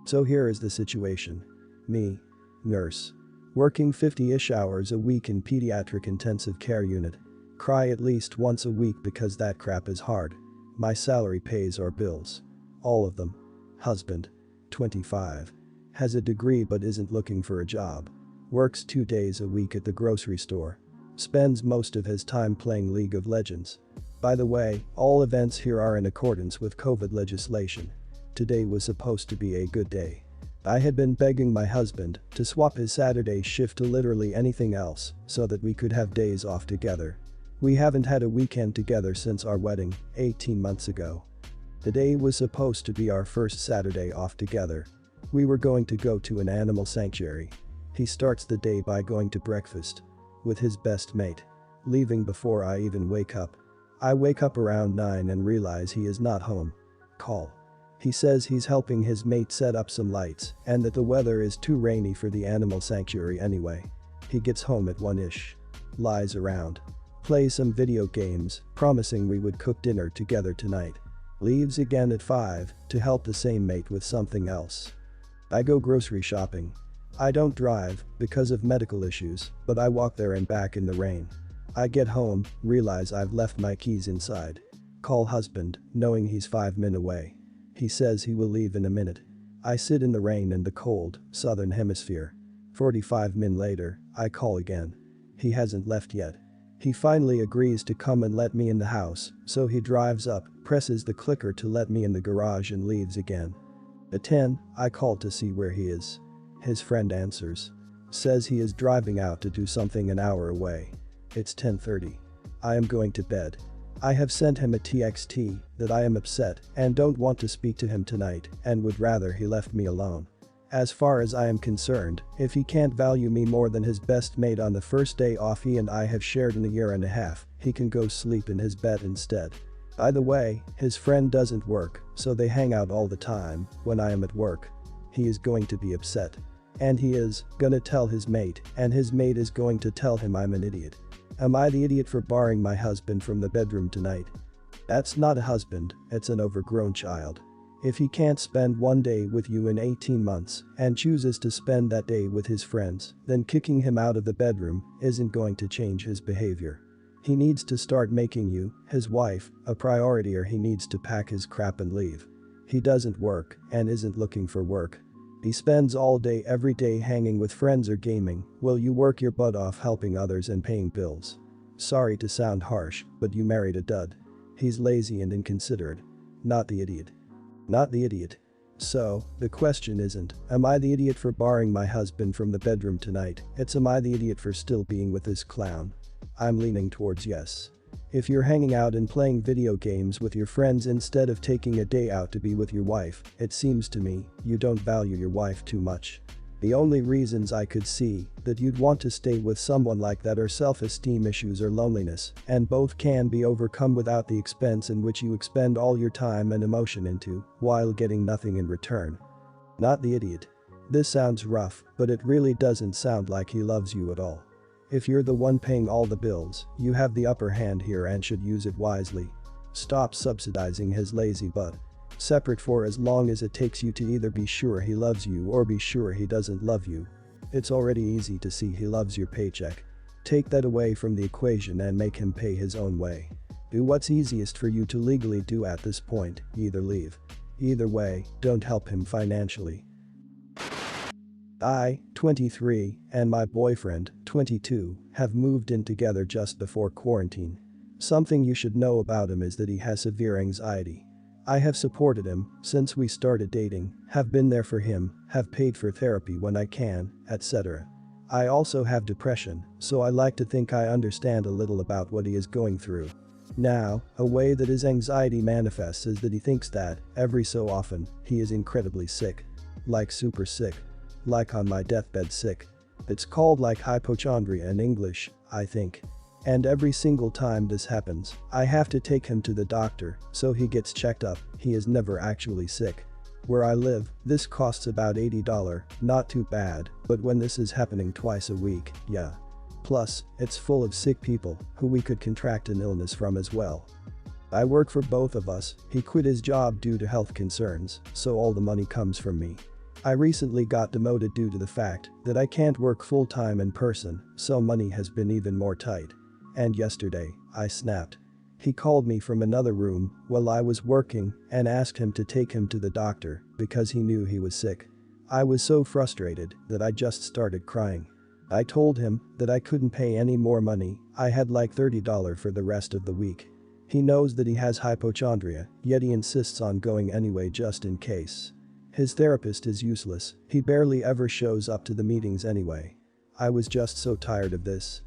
So here is the situation. Me. Nurse. Working 50-ish hours a week in pediatric intensive care unit. Cry at least once a week because that crap is hard. My salary pays our bills. All of them. Husband. 25. Has a degree but isn't looking for a job. Works 2 days a week at the grocery store. Spends most of his time playing League of Legends. By the way, all events here are in accordance with COVID legislation. Today was supposed to be a good day. I had been begging my husband to swap his Saturday shift to literally anything else so that we could have days off together. We haven't had a weekend together since our wedding, 18 months ago. Today was supposed to be our first Saturday off together. We were going to go to an animal sanctuary. He starts the day by going to breakfast with his best mate, leaving before I even wake up. I wake up around 9 and realize he is not home. Call. He says he's helping his mate set up some lights and that the weather is too rainy for the animal sanctuary anyway. He gets home at 1-ish. Lies around. Plays some video games, promising we would cook dinner together tonight. Leaves again at 5 to help the same mate with something else. I go grocery shopping. I don't drive because of medical issues, but I walk there and back in the rain. I get home, realize I've left my keys inside. Call husband, knowing he's 5 min away. He says he will leave in a minute. I sit in the rain in the cold, southern hemisphere. 45 min later, I call again. He hasn't left yet. He finally agrees to come and let me in the house, so he drives up, presses the clicker to let me in the garage and leaves again. At 10, I call to see where he is. His friend answers. Says he is driving out to do something an hour away. It's 10:30. I am going to bed. I have sent him a TXT that I am upset and don't want to speak to him tonight and would rather he left me alone. As far as I am concerned, if he can't value me more than his best mate on the first day off he and I have shared in a year and a half, he can go sleep in his bed instead. By the way, his friend doesn't work, so they hang out all the time when I am at work. He is going to be upset. And he is gonna tell his mate, and his mate is going to tell him I'm an idiot. Am I the idiot for barring my husband from the bedroom tonight? That's not a husband, it's an overgrown child. If he can't spend one day with you in 18 months and chooses to spend that day with his friends, then kicking him out of the bedroom isn't going to change his behavior. He needs to start making you, his wife, a priority or he needs to pack his crap and leave. He doesn't work and isn't looking for work. He spends all day every day hanging with friends or gaming, while you work your butt off helping others and paying bills. Sorry to sound harsh, but you married a dud. He's lazy and inconsiderate. Not the idiot. Not the idiot. So, the question isn't, am I the idiot for barring my husband from the bedroom tonight, it's am I the idiot for still being with this clown? I'm leaning towards yes. If you're hanging out and playing video games with your friends instead of taking a day out to be with your wife, it seems to me you don't value your wife too much. The only reasons I could see that you'd want to stay with someone like that are self-esteem issues or loneliness, and both can be overcome without the expense in which you expend all your time and emotion into, while getting nothing in return. Not the idiot. This sounds rough, but it really doesn't sound like he loves you at all. If you're the one paying all the bills, you have the upper hand here and should use it wisely. Stop subsidizing his lazy butt. Separate for as long as it takes you to either be sure he loves you or be sure he doesn't love you. It's already easy to see he loves your paycheck. Take that away from the equation and make him pay his own way. Do what's easiest for you to legally do at this point, either leave. Either way, don't help him financially. I, 23, and my boyfriend, 22, have moved in together just before quarantine. Something you should know about him is that he has severe anxiety. I have supported him since we started dating, have been there for him, have paid for therapy when I can, etc. I also have depression, so I like to think I understand a little about what he is going through. Now, a way that his anxiety manifests is that he thinks that, every so often, he is incredibly sick. Like super sick. Like on my deathbed sick. It's called like hypochondria in English, I think. And every single time this happens, I have to take him to the doctor, so he gets checked up. He is never actually sick. Where I live, this costs about $80, not too bad, but when this is happening twice a week, yeah. Plus, it's full of sick people who we could contract an illness from as well. I work for both of us. He quit his job due to health concerns, so all the money comes from me. I recently got demoted due to the fact that I can't work full-time in person, so money has been even more tight. And yesterday, I snapped. He called me from another room while I was working and asked him to take him to the doctor because he knew he was sick. I was so frustrated that I just started crying. I told him that I couldn't pay any more money, I had like $30 for the rest of the week. He knows that he has hypochondria, yet he insists on going anyway just in case. His therapist is useless, he barely ever shows up to the meetings anyway. I was just so tired of this.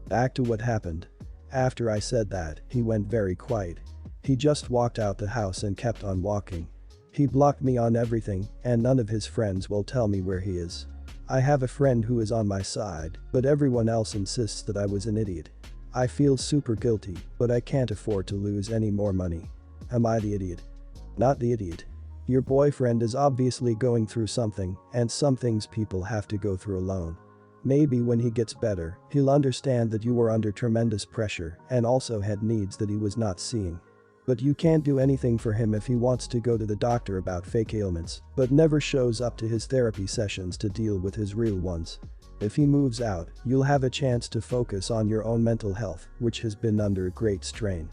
Back to what happened. After I said that, he went very quiet. He just walked out the house and kept on walking. He blocked me on everything, and none of his friends will tell me where he is. I have a friend who is on my side, but everyone else insists that I was an idiot. I feel super guilty, but I can't afford to lose any more money. Am I the idiot? Not the idiot. Your boyfriend is obviously going through something, and some things people have to go through alone. Maybe when he gets better, he'll understand that you were under tremendous pressure and also had needs that he was not seeing. But you can't do anything for him if he wants to go to the doctor about fake ailments, but never shows up to his therapy sessions to deal with his real ones. If he moves out, you'll have a chance to focus on your own mental health, which has been under great strain.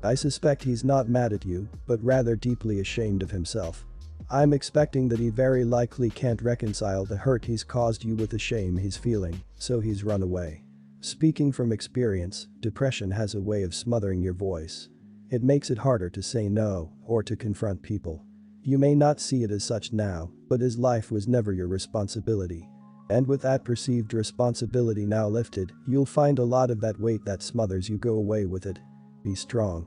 I suspect he's not mad at you, but rather deeply ashamed of himself. I'm expecting that he very likely can't reconcile the hurt he's caused you with the shame he's feeling, so he's run away. Speaking from experience, depression has a way of smothering your voice. It makes it harder to say no or to confront people. You may not see it as such now, but his life was never your responsibility. And with that perceived responsibility now lifted, you'll find a lot of that weight that smothers you go away with it. Be strong.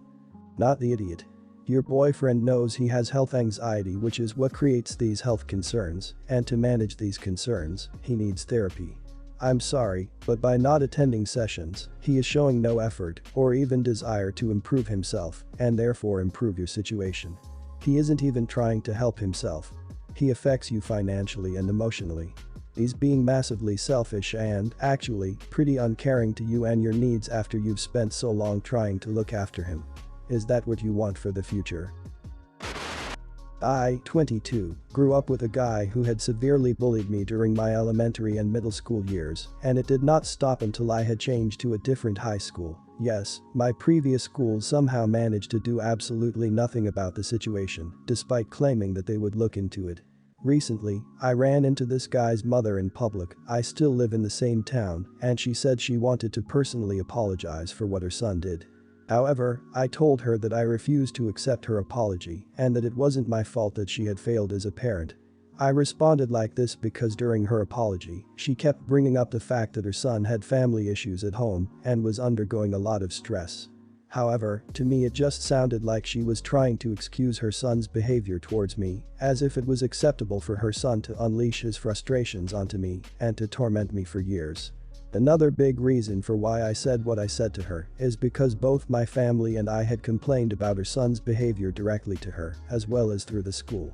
Not the idiot. Your boyfriend knows he has health anxiety, which is what creates these health concerns, and to manage these concerns, he needs therapy. I'm sorry, but by not attending sessions, he is showing no effort or even desire to improve himself and therefore improve your situation. He isn't even trying to help himself. He affects you financially and emotionally. He's being massively selfish and, actually, pretty uncaring to you and your needs after you've spent so long trying to look after him. Is that what you want for the future? I, 22, grew up with a guy who had severely bullied me during my elementary and middle school years, and it did not stop until I had changed to a different high school. Yes, my previous school somehow managed to do absolutely nothing about the situation, despite claiming that they would look into it. Recently, I ran into this guy's mother in public. I still live in the same town, and she said she wanted to personally apologize for what her son did. However, I told her that I refused to accept her apology and that it wasn't my fault that she had failed as a parent. I responded like this because during her apology, she kept bringing up the fact that her son had family issues at home and was undergoing a lot of stress. However, to me it just sounded like she was trying to excuse her son's behavior towards me, as if it was acceptable for her son to unleash his frustrations onto me and to torment me for years. Another big reason for why I said what I said to her is because both my family and I had complained about her son's behavior directly to her, as well as through the school.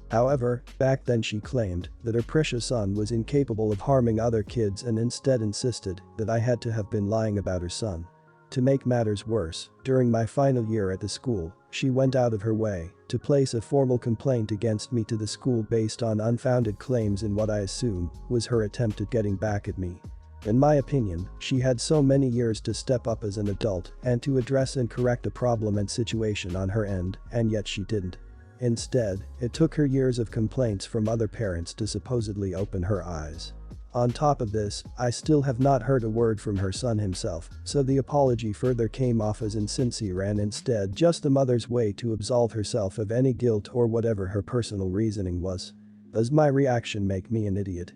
However, back then she claimed that her precious son was incapable of harming other kids and instead insisted that I had to have been lying about her son. To make matters worse, during my final year at the school, she went out of her way to place a formal complaint against me to the school based on unfounded claims in what I assume was her attempt at getting back at me. In my opinion, she had so many years to step up as an adult and to address and correct a problem and situation on her end, and yet she didn't. Instead, it took her years of complaints from other parents to supposedly open her eyes. On top of this, I still have not heard a word from her son himself, so the apology further came off as insincere and instead just the mother's way to absolve herself of any guilt or whatever her personal reasoning was. Does my reaction make me an idiot?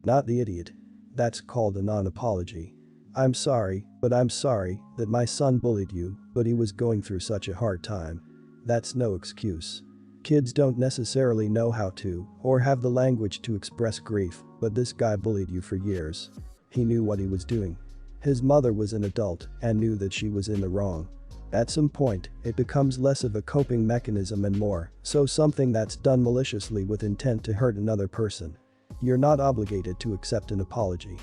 Not the idiot. That's called a non-apology. I'm sorry, but I'm sorry that my son bullied you, but he was going through such a hard time. That's no excuse. Kids don't necessarily know how to or have the language to express grief, but this guy bullied you for years. He knew what he was doing. His mother was an adult and knew that she was in the wrong. At some point, it becomes less of a coping mechanism and more so something that's done maliciously with intent to hurt another person. You're not obligated to accept an apology.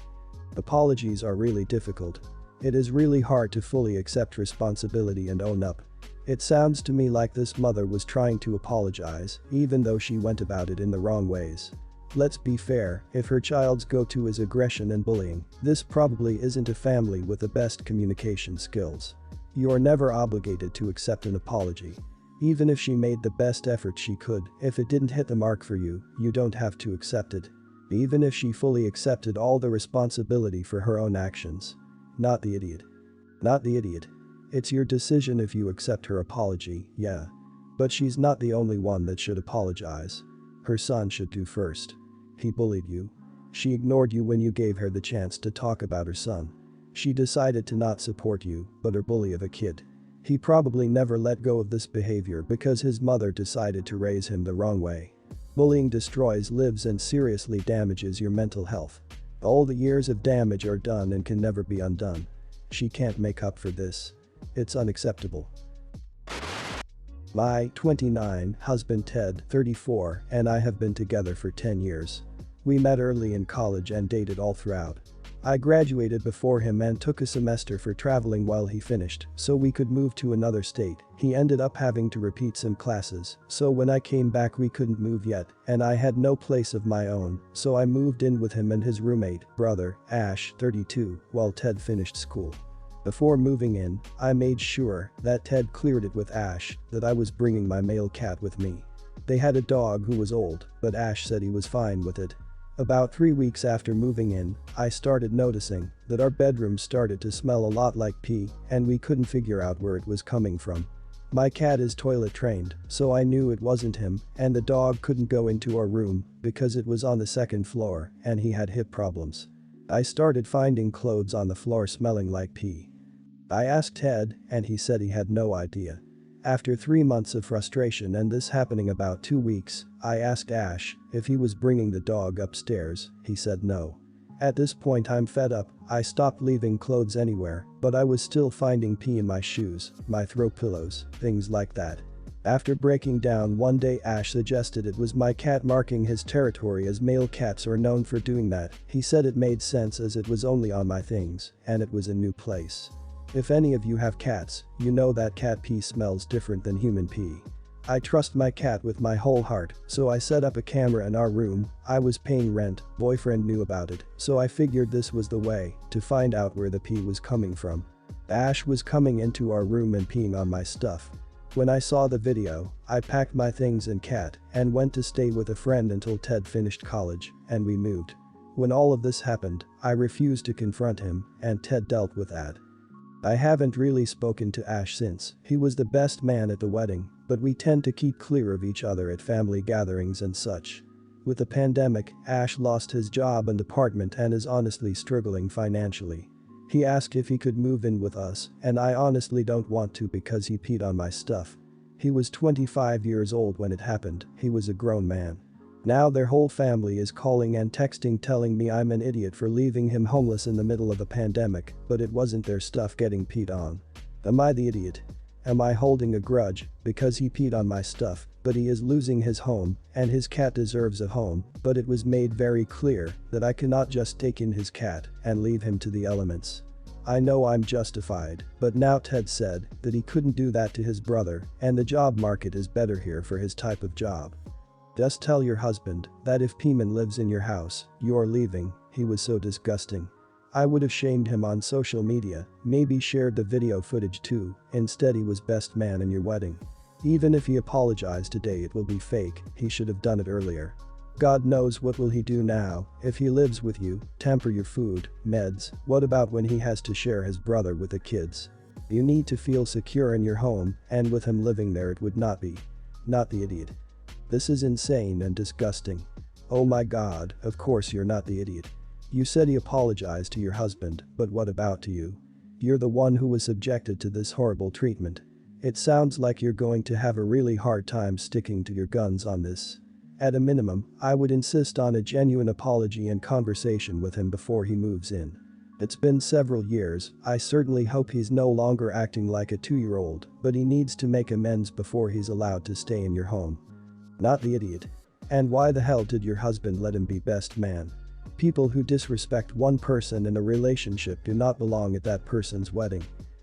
Apologies are really difficult. It is really hard to fully accept responsibility and own up. It sounds to me like this mother was trying to apologize, even though she went about it in the wrong ways. Let's be fair, if her child's go-to is aggression and bullying, this probably isn't a family with the best communication skills. You're never obligated to accept an apology. Even if she made the best effort she could, if it didn't hit the mark for you, you don't have to accept it. Even if she fully accepted all the responsibility for her own actions. Not the idiot. Not the idiot. It's your decision if you accept her apology, yeah. But she's not the only one that should apologize. Her son should do first. He bullied you. She ignored you when you gave her the chance to talk about her son. She decided to not support you, but her bully of a kid. He probably never let go of this behavior because his mother decided to raise him the wrong way. Bullying destroys lives and seriously damages your mental health. All the years of damage are done and can never be undone. She can't make up for this. It's unacceptable. My 29 husband Ted, 34, and I have been together for 10 years. We met early in college and dated all throughout. I graduated before him and took a semester for traveling while he finished, so we could move to another state. He ended up having to repeat some classes, so when I came back we couldn't move yet, and I had no place of my own, so I moved in with him and his roommate, brother, Ash, 32, while Ted finished school. Before moving in, I made sure that Ted cleared it with Ash that I was bringing my male cat with me. They had a dog who was old, but Ash said he was fine with it. About 3 weeks after moving in, I started noticing that our bedroom started to smell a lot like pee, and we couldn't figure out where it was coming from. My cat is toilet trained, so I knew it wasn't him, and the dog couldn't go into our room because it was on the second floor and he had hip problems. I started finding clothes on the floor smelling like pee. I asked Ted, and he said he had no idea. After 3 months of frustration and this happening about 2 weeks, I asked Ash if he was bringing the dog upstairs. He said no. At this point I'm fed up. I stopped leaving clothes anywhere, but I was still finding pee in my shoes, my throw pillows, things like that. After breaking down one day, Ash suggested it was my cat marking his territory, as male cats are known for doing that. He said it made sense as it was only on my things, and it was a new place. If any of you have cats, you know that cat pee smells different than human pee. I trust my cat with my whole heart, so I set up a camera in our room. I was paying rent, boyfriend knew about it, so I figured this was the way to find out where the pee was coming from. Ash was coming into our room and peeing on my stuff. When I saw the video, I packed my things and cat and went to stay with a friend until Ted finished college, and we moved. When all of this happened, I refused to confront him, and Ted dealt with that. I haven't really spoken to Ash since. He was the best man at the wedding, but we tend to keep clear of each other at family gatherings and such. With the pandemic, Ash lost his job and apartment and is honestly struggling financially. He asked if he could move in with us, and I honestly don't want to because he peed on my stuff. He was 25 years old when it happened. He was a grown man. Now their whole family is calling and texting telling me I'm an idiot for leaving him homeless in the middle of a pandemic, but it wasn't their stuff getting peed on. Am I the idiot? Am I holding a grudge because he peed on my stuff, but he is losing his home, and his cat deserves a home, but it was made very clear that I cannot just take in his cat and leave him to the elements. I know I'm justified, but now Ted said that he couldn't do that to his brother, and the job market is better here for his type of job. Just tell your husband that if Peeman lives in your house, you're leaving. He was so disgusting. I would have shamed him on social media, maybe shared the video footage too. Instead he was best man in your wedding. Even if he apologized today, it will be fake. He should have done it earlier. God knows what will he do now. If he lives with you, temper your food, meds. What about when he has to share his brother with the kids? You need to feel secure in your home, and with him living there it would not be. Not the idiot. This is insane and disgusting. Oh my God, of course you're not the idiot. You said he apologized to your husband, but what about to you? You're the one who was subjected to this horrible treatment. It sounds like you're going to have a really hard time sticking to your guns on this. At a minimum, I would insist on a genuine apology and conversation with him before he moves in. It's been several years. I certainly hope he's no longer acting like a 2-year-old, but he needs to make amends before he's allowed to stay in your home. Not the idiot. And why the hell did your husband let him be best man? People who disrespect one person in a relationship do not belong at that person's wedding.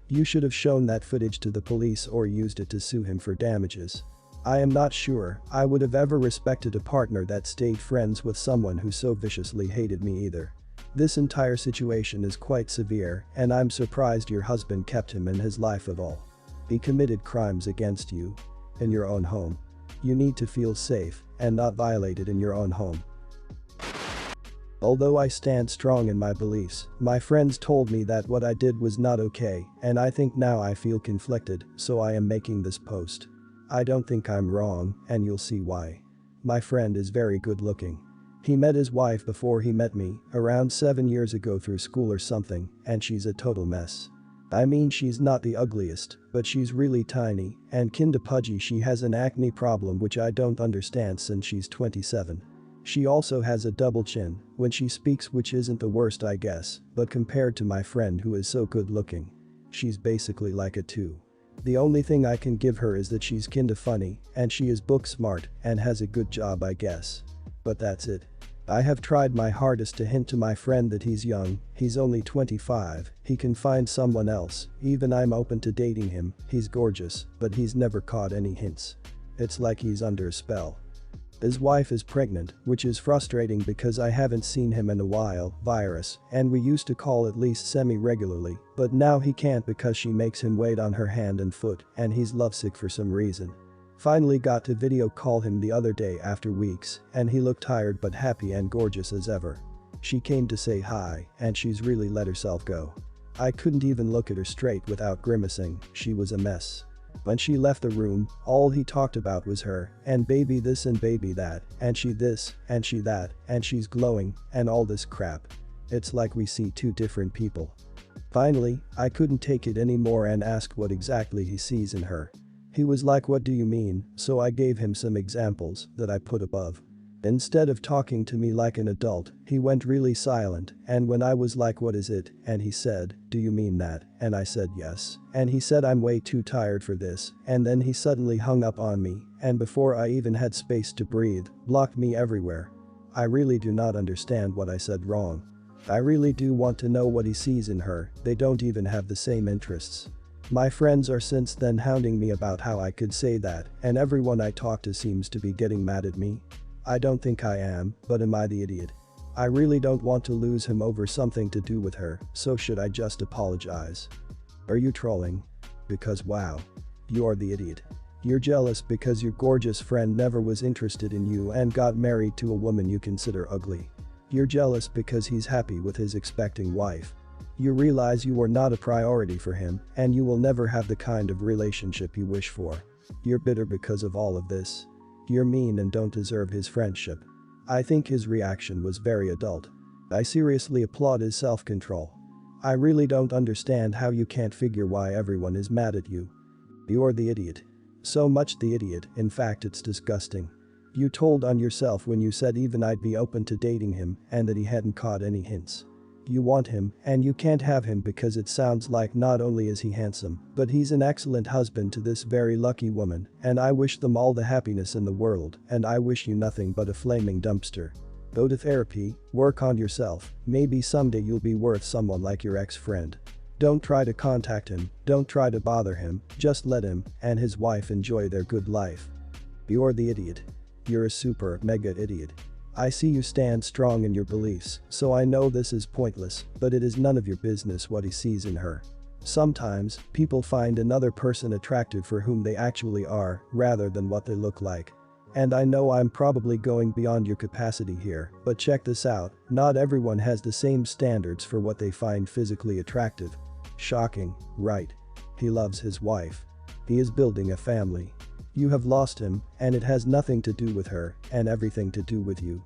You should have shown that footage to the police or used it to sue him for damages. I am not sure I would have ever respected a partner that stayed friends with someone who so viciously hated me either. This entire situation is quite severe and I'm surprised your husband kept him in his life at all. He committed crimes against you. In your own home. You need to feel safe and not violated in your own home. Although I stand strong in my beliefs, my friends told me that what I did was not okay and I think now I feel conflicted, so I am making this post. I don't think I'm wrong and you'll see why. My friend is very good looking. He met his wife before he met me, around 7 years ago through school or something, and she's a total mess. I mean she's not the ugliest, but she's really tiny and kinda pudgy. She has an acne problem which I don't understand since she's 27. She also has a double chin when she speaks, which isn't the worst I guess, but compared to my friend who is so good looking. She's basically like a 2. The only thing I can give her is that she's kinda funny and she is book smart and has a good job I guess. But that's it. I have tried my hardest to hint to my friend that he's young, he's only 25, he can find someone else, even I'm open to dating him, he's gorgeous, but he's never caught any hints. It's like he's under a spell. His wife is pregnant, which is frustrating because I haven't seen him in a while, virus, and we used to call at least semi-regularly, but now he can't because she makes him wait on her hand and foot and he's lovesick for some reason. Finally got to video call him the other day after weeks and he looked tired but happy and gorgeous as ever. She came to say hi and she's really let herself go. I couldn't even look at her straight without grimacing, she was a mess. When she left the room, all he talked about was her, and baby this and baby that, and she this, and she that, and she's glowing, and all this crap. It's like we see 2 different people. Finally, I couldn't take it anymore and asked what exactly he sees in her. He was like, what do you mean? So I gave him some examples that I put above. Instead of talking to me like an adult, he went really silent, and when I was like, what is it? And he said, do you mean that? And I said yes. And he said, I'm way too tired for this, and then he suddenly hung up on me, and before I even had space to breathe, blocked me everywhere. I really do not understand what I said wrong. I really do want to know what he sees in her, they don't even have the same interests. My friends are since then hounding me about how I could say that, and everyone I talk to seems to be getting mad at me. I don't think I am, but am I the idiot? I really don't want to lose him over something to do with her, so should I just apologize? Are you trolling? Because wow. You're the idiot. You're jealous because your gorgeous friend never was interested in you and got married to a woman you consider ugly. You're jealous because he's happy with his expecting wife. You realize you are not a priority for him and you will never have the kind of relationship you wish for. You're bitter because of all of this. You're mean and don't deserve his friendship. I think his reaction was very adult. I seriously applaud his self-control. I really don't understand how you can't figure why everyone is mad at you. You're the idiot. So much the idiot, in fact it's disgusting. You told on yourself when you said even I'd be open to dating him and that he hadn't caught any hints. You want him and you can't have him because it sounds like not only is he handsome, but he's an excellent husband to this very lucky woman, and I wish them all the happiness in the world, and I wish you nothing but a flaming dumpster. Go to therapy, work on yourself, maybe someday you'll be worth someone like your ex-friend. Don't try to contact him, don't try to bother him, just let him and his wife enjoy their good life. You're the idiot. You're a super mega idiot. I see you stand strong in your beliefs, so I know this is pointless, but it is none of your business what he sees in her. Sometimes, people find another person attractive for whom they actually are, rather than what they look like. And I know I'm probably going beyond your capacity here, but check this out, not everyone has the same standards for what they find physically attractive. Shocking, right? He loves his wife. He is building a family. You have lost him, and it has nothing to do with her, and everything to do with you.